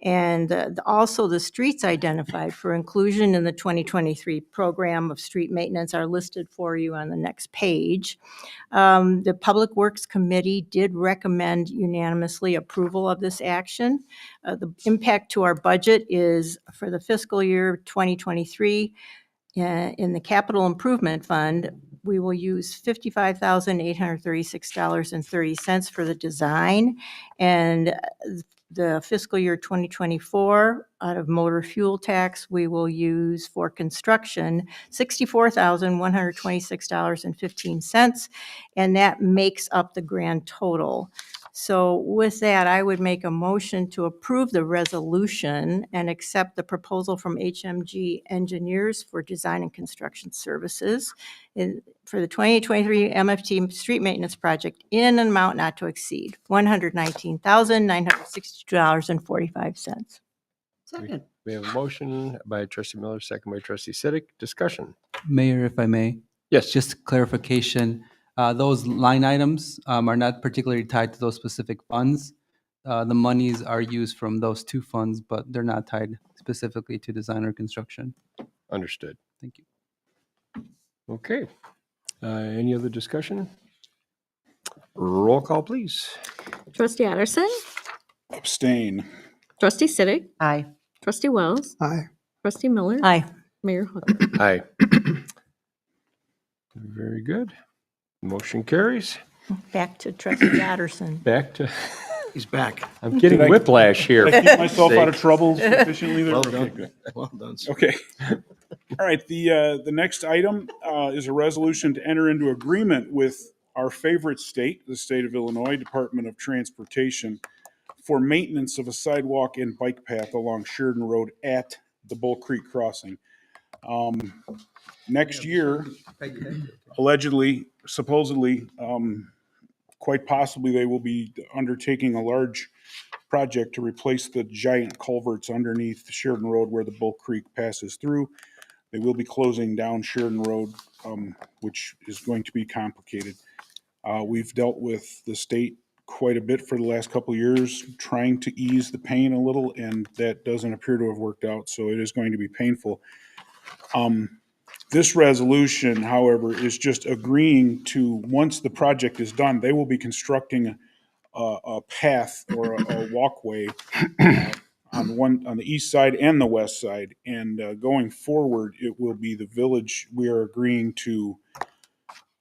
And also the streets identified for inclusion in the 2023 program of street maintenance are listed for you on the next page. The Public Works Committee did recommend unanimously approval of this action. The impact to our budget is for the fiscal year 2023, in the Capital Improvement Fund, we will use $55,836.30 for the design, and the fiscal year 2024, out of motor fuel tax, we will use for construction $64,126.15, and that makes up the grand total. So with that, I would make a motion to approve the resolution and accept the proposal from HMG Engineers for design and construction services for the 2023 MFT street maintenance project in an amount not to exceed $119,962.45. Second. We have a motion by trustee Miller, second by trustee Siddick. Discussion. Mayor, if I may, Yes. just clarification, those line items are not particularly tied to those specific funds. The monies are used from those 2 funds, but they're not tied specifically to design or construction. Understood. Thank you. Okay. Any other discussion? Roll call, please. Trustee Addison. Abstain. Trustee Siddick. Aye. Trustee Wells. Aye. Trustee Miller. Aye. Mayor Hooker. Aye. Very good. Motion carries. Back to trustee Otterson. Back to, He's back. I'm getting Did I- whiplash here. Did I keep myself out of Sake. trouble sufficiently there? Well Okay, done. good. Well done, sir. Okay. All right, the next item is a resolution to enter into agreement with our favorite state, the state of Illinois Department of Transportation, for maintenance of a sidewalk and bike path along Sheridan Road at the Bull Creek Crossing. Next year, allegedly, supposedly, quite possibly, they will be undertaking a large project to replace the giant culverts underneath Sheridan Road where the Bull Creek passes through. They will be closing down Sheridan Road, which is going to be complicated. We've dealt with the state quite a bit for the last couple of years, trying to ease the pain a little, and that doesn't appear to have worked out, so it is going to be painful. This resolution, however, is just agreeing to, once the project is done, they will be constructing a path or a walkway on the east side and the west side. And going forward, it will be the village. We are agreeing to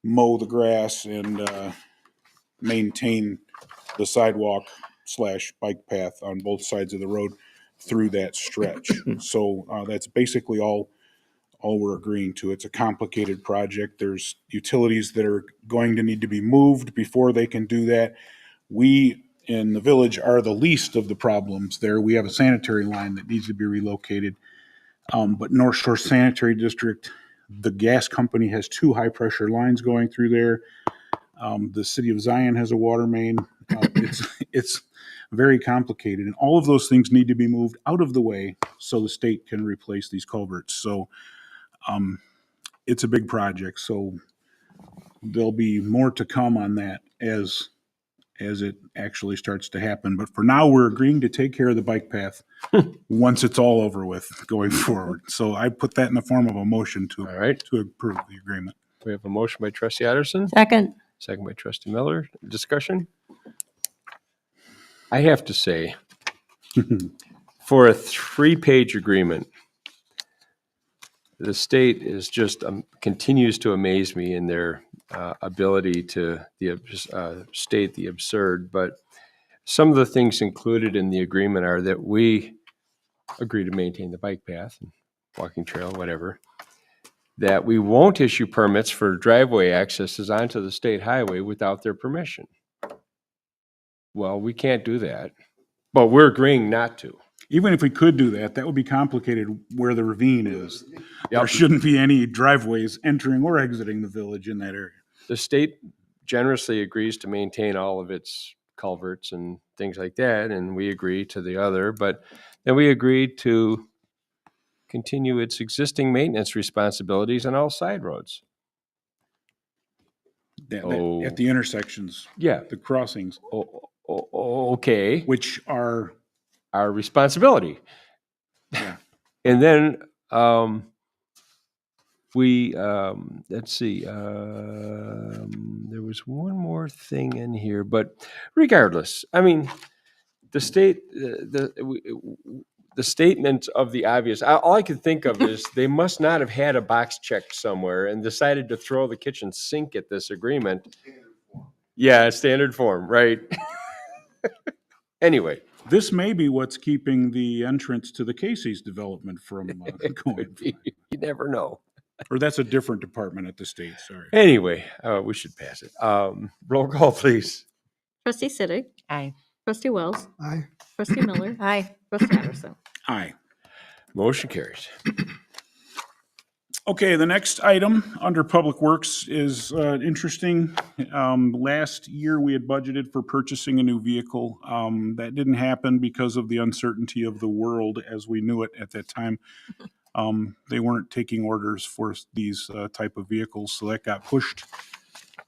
mow the grass and maintain the sidewalk / bike path on both sides of the road through that stretch. So that's basically all we're agreeing to. It's a complicated project. There's utilities that are going to need to be moved before they can do that. We in the village are the least of the problems there. We have a sanitary line that needs to be relocated. But North Shore Sanitary District, the gas company has 2 high pressure lines going through there. The city of Zion has a water main. It's very complicated, and all of those things need to be moved out of the way so the state can replace these culverts. So it's a big project. So there'll be more to come on that as it actually starts to happen. But for now, we're agreeing to take care of the bike path once it's all over with going forward. So I put that in the form of a motion to All right. to approve the agreement. We have a motion by trustee Otterson, Second. second by trustee Miller. Discussion? I have to say, for a 3-page agreement, the state is just continues to amaze me in their ability to state the absurd. But some of the things included in the agreement are that we agree to maintain the bike path, and walking trail, whatever. That we won't issue permits for driveway accesses onto the state highway without their permission. Well, we can't do that, but we're agreeing not to. Even if we could do that, that would be complicated where the ravine is. There Yep. shouldn't be any driveways entering or exiting the village in that area. The state generously agrees to maintain all of its culverts and things like that, and we agree to the other, but then we agreed to continue its existing maintenance responsibilities on all side roads. At the intersections, Yeah, the crossings, okay, which are, our responsibility. yeah. And then we, let's see, there was one more thing in here, but regardless, I mean, the state, the statement of the obvious, all I could think of is they must not have had a box checked somewhere and decided to throw the kitchen sink at this agreement. Yeah, standard form, right? Anyway. This may be what's keeping the entrance to the Casey's development from going. You never know. Or that's a different department at the state, sorry. Anyway, we should pass it. Roll call, please. Trustee Siddick. Aye. Trustee Wells. Aye. Trustee Miller. Aye. Trustee Otterson. Aye. Motion carries. Okay, the next item under Public Works is interesting. Last year, we had budgeted for purchasing a new vehicle. That didn't happen because of the uncertainty of the world as we knew it at that time. They weren't taking orders for these type of vehicles, so that got pushed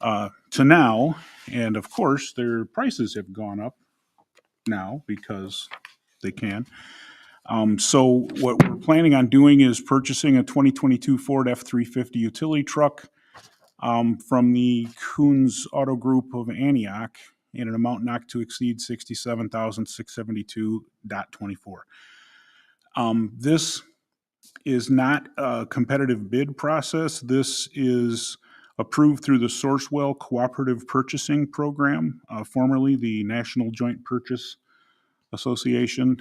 to now. And of course, their prices have gone up now because they can. So what we're planning on doing is purchasing a 2022 Ford F-350 utility truck from the Coons Auto Group of Antioch in an amount not to exceed $67,672.24. This is not a competitive bid process. This is approved through the Sourcewell Cooperative Purchasing Program, formerly the National Joint Purchase Association.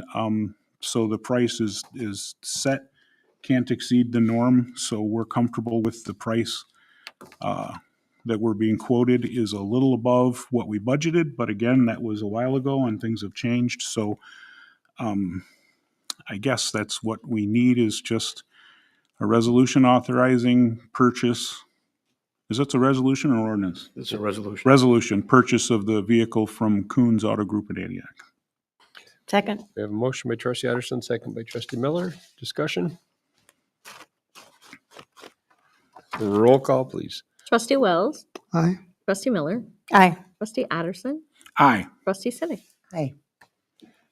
So the price is set, can't exceed the norm, so we're comfortable with the price that we're being quoted is a little above what we budgeted, but again, that was a while ago and things have changed, so I guess that's what we need is just a resolution authorizing purchase. Is that a resolution or ordinance? It's a resolution. Resolution, purchase of the vehicle from Coons Auto Group in Antioch. Second. We have a motion by trustee Addison, second by trustee Miller. Discussion? Roll call, please. Trustee Wells, Aye. trustee Miller, Aye. trustee Addison, Aye. trustee Siddick. Aye.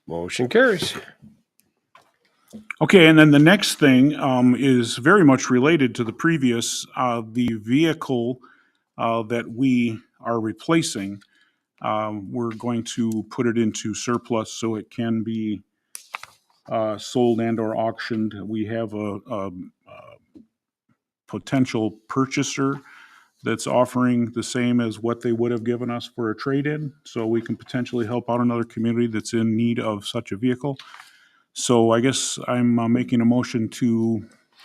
Motion carries. Okay, and then the next thing is very much related to the previous. The vehicle that we are replacing, we're going to put it into surplus so it can be sold and or auctioned. We have a potential purchaser that's offering the same as what they would have given us for a trade-in, so we can potentially help out another community that's in need of such a vehicle. So I guess I'm making a motion to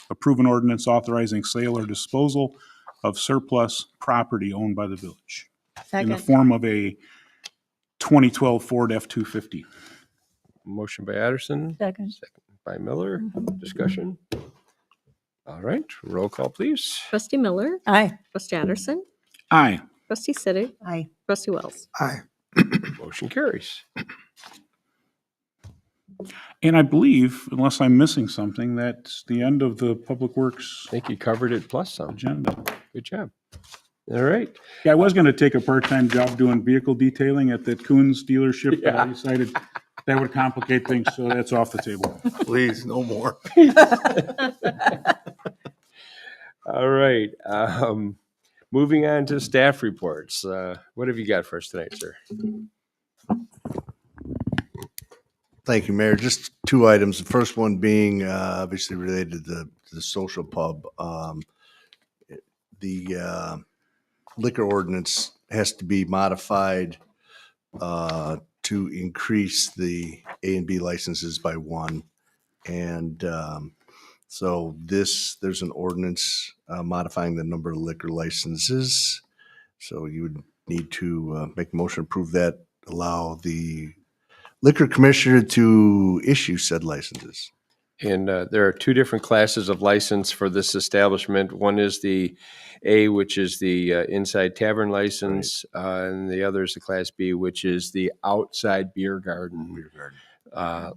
approve an ordinance authorizing sale or disposal of surplus property owned by the village in the Second. form of a 2012 Ford F-250. Motion by Addison, Second. second by Miller. Discussion? All right, roll call, please. Trustee Miller, Aye. trustee Addison, Aye. trustee Siddick, Aye. trustee Wells. Aye. Motion carries. And I believe, unless I'm missing something, that's the end of the Public Works I think you covered it plus some. agenda. Good job. All right. Yeah, I was gonna take a part-time job doing vehicle detailing at the Coons dealership, but I Yeah. decided that would complicate things, so that's off the table. Please, no more. All right. Moving on to staff reports. What have you got for us tonight, sir? Thank you, Mayor. Just two items. The first one being obviously related to the social pub. The liquor ordinance has to be modified to increase the A and B licenses by one. And so there's an ordinance modifying the number of liquor licenses. So you would need to make a motion to approve that, allow the liquor commissioner to issue said licenses. And there are two different classes of license for this establishment. One is the A, which is the inside tavern license, and the other is the Class B, which is the outside beer garden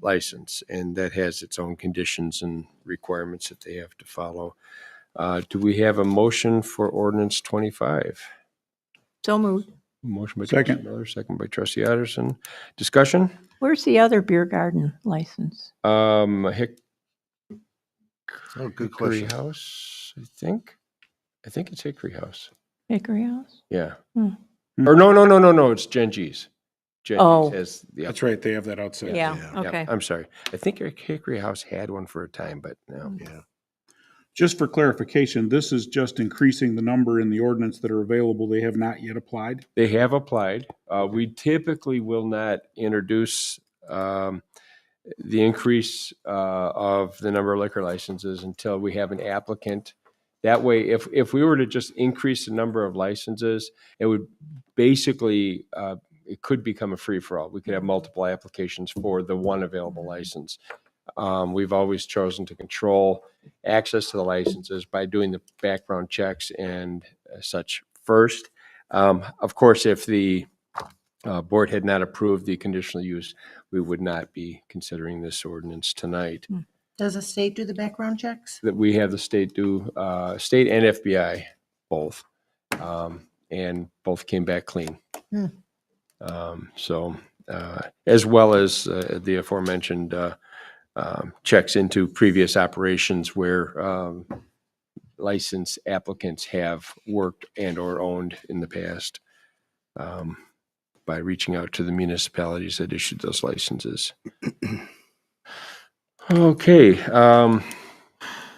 license. And that has its own conditions and requirements that they have to follow. Do we have a motion for ordinance 25? So moved. Motion by Second. trustee Miller, second by trustee Addison. Discussion? Where's the other beer garden license? Oh, good Hickory question. House, I think. I think it's Hickory House. Hickory House? Yeah. Hmm. Or no, it's Genji's. Oh. Has the. That's right, they have that outside. Yeah, Yeah, okay. I'm sorry. I think Hickory House had one for a time, but no. Yeah. Just for clarification, this is just increasing the number in the ordinance that are available. They have not yet applied. They have applied. We typically will not introduce the increase of the number of liquor licenses until we have an applicant. That way, if we were to just increase the number of licenses, it would basically, it could become a free-for-all. We could have multiple applications for the one available license. We've always chosen to control access to the licenses by doing the background checks and such first. Of course, if the board had not approved the conditional use, we would not be considering this ordinance tonight. Does the state do the background checks? That we have the state do, state and FBI both, and both came back clean. Hmm. So, as well as the aforementioned checks into previous operations where license applicants have worked and or owned in the past by reaching out to the municipalities that issued those licenses. Okay.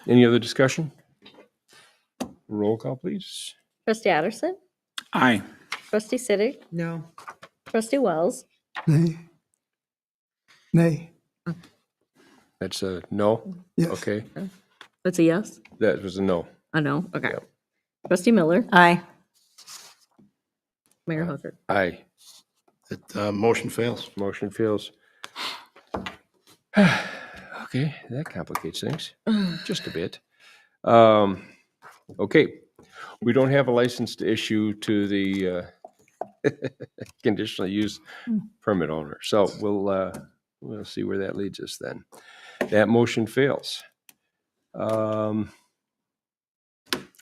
Any other discussion? Roll call, please. Trustee Addison, Aye. trustee Siddick, No. trustee Wells, Nay. Nay. That's a no? Yes. Okay, that's a yes? that was a no. A no, okay. Yeah. Trustee Miller, Aye. Mayor Hooker. Aye. Motion fails. Motion fails. Okay, that complicates things just a bit. Okay, we don't have a license to issue to the conditional use permit owner, so we'll see where that leads us then. That motion fails.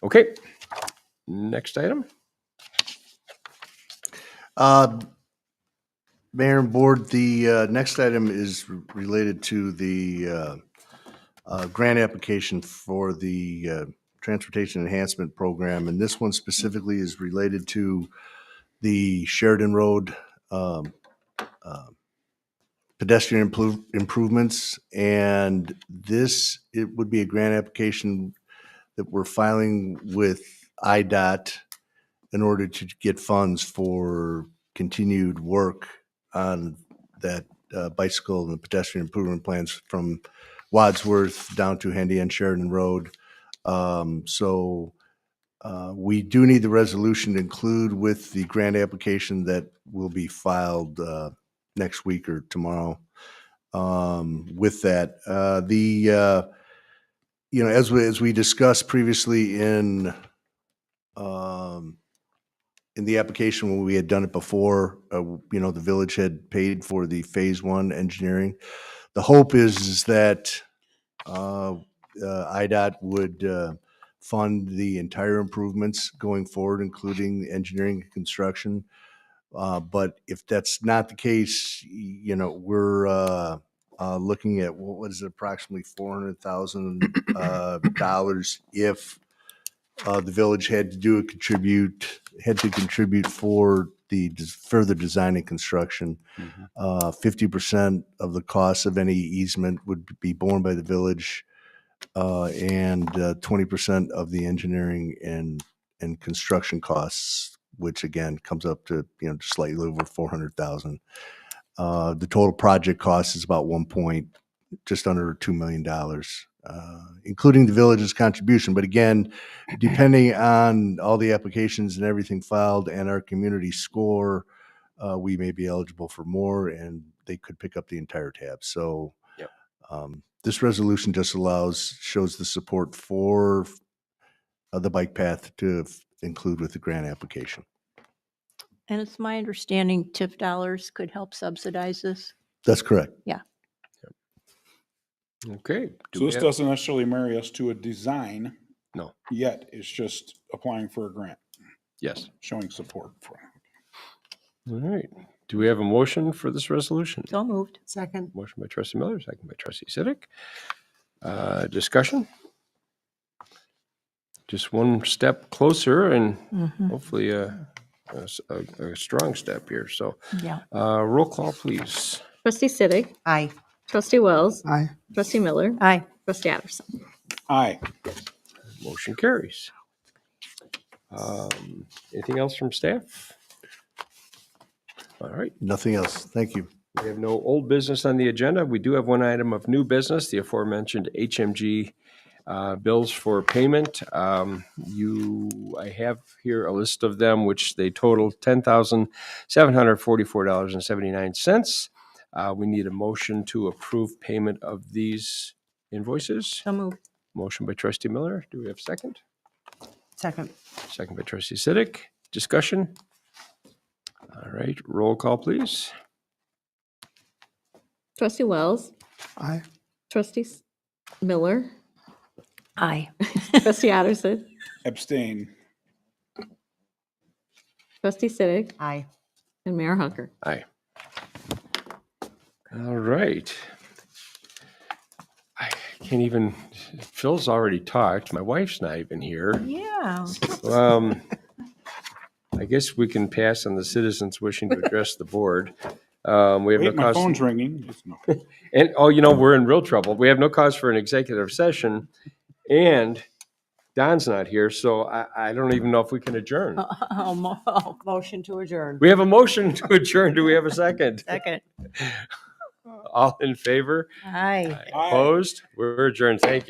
Okay, next item. Mayor and Board, the next item is related to the grant application for the Transportation Enhancement Program, and this one specifically is related to the Sheridan Road pedestrian improvements, and it would be a grant application that we're filing with IDOT in order to get funds for continued work on that bicycle and pedestrian improvement plans from Wadsworth down to Handy and Sheridan Road. So we do need the resolution to include with the grant application that will be filed next week or tomorrow. With that, as we discussed previously in the application when we had done it before, the village had paid for the phase one engineering. The hope is that IDOT would fund the entire improvements going forward, including engineering and construction. But if that's not the case, we're looking at what is it, approximately $400,000 if the village had to contribute for the further design and construction. 50% of the cost of any easement would be borne by the village, and 20% of the engineering and construction costs, which again comes up to just slightly over 400,000. The total project cost is about just under $2 million. Including the village's contribution. But again, depending on all the applications and everything filed and our community score, we may be eligible for more, and they could pick up the entire tab. So Yep. This resolution just shows the support for the bike path to include with the grant application. And it's my understanding TIF dollars could help subsidize this. That's correct. Okay. So this doesn't necessarily marry us to a design No. yet. It's just applying for a grant, Yes. showing support for it. All right. Do we have a motion for this resolution? So moved. Second. Motion by trustee Miller, second by trustee Siddick. Discussion? Just one step closer and hopefully a strong step here. So Yeah. roll call, please. Trustee Siddick, Aye. trustee Wells, Aye. trustee Miller, Aye. trustee Addison. Aye. Motion carries. Anything else from staff? All right. Nothing else. Thank you. We have no old business on the agenda. We do have one item of new business, the aforementioned HMG bills for payment. I have here a list of them, which they total $10,744.79. We need a motion to approve payment of these invoices. So moved. Motion by trustee Miller. Do we have a second? Second. Second by trustee Siddick. Discussion? All right, roll call, please. Trustee Wells, Aye. trustee Miller, Aye. trustee Addison, Abstain. trustee Siddick, Aye. and Mayor Hooker. Aye. All right. I can't even, Phil's already talked. My wife's not even here. Yeah. I guess we can pass on the citizens wishing to address the board. We have Wait, no my cause. phone's ringing. Just no. And, we're in real trouble. We have no cause for an executive session. And Don's not here, so I don't even know if we can adjourn. Motion to adjourn. We have a motion to adjourn. Do we have a second? Second. All in favor? Aye. Opposed? We're adjourned. Thank you.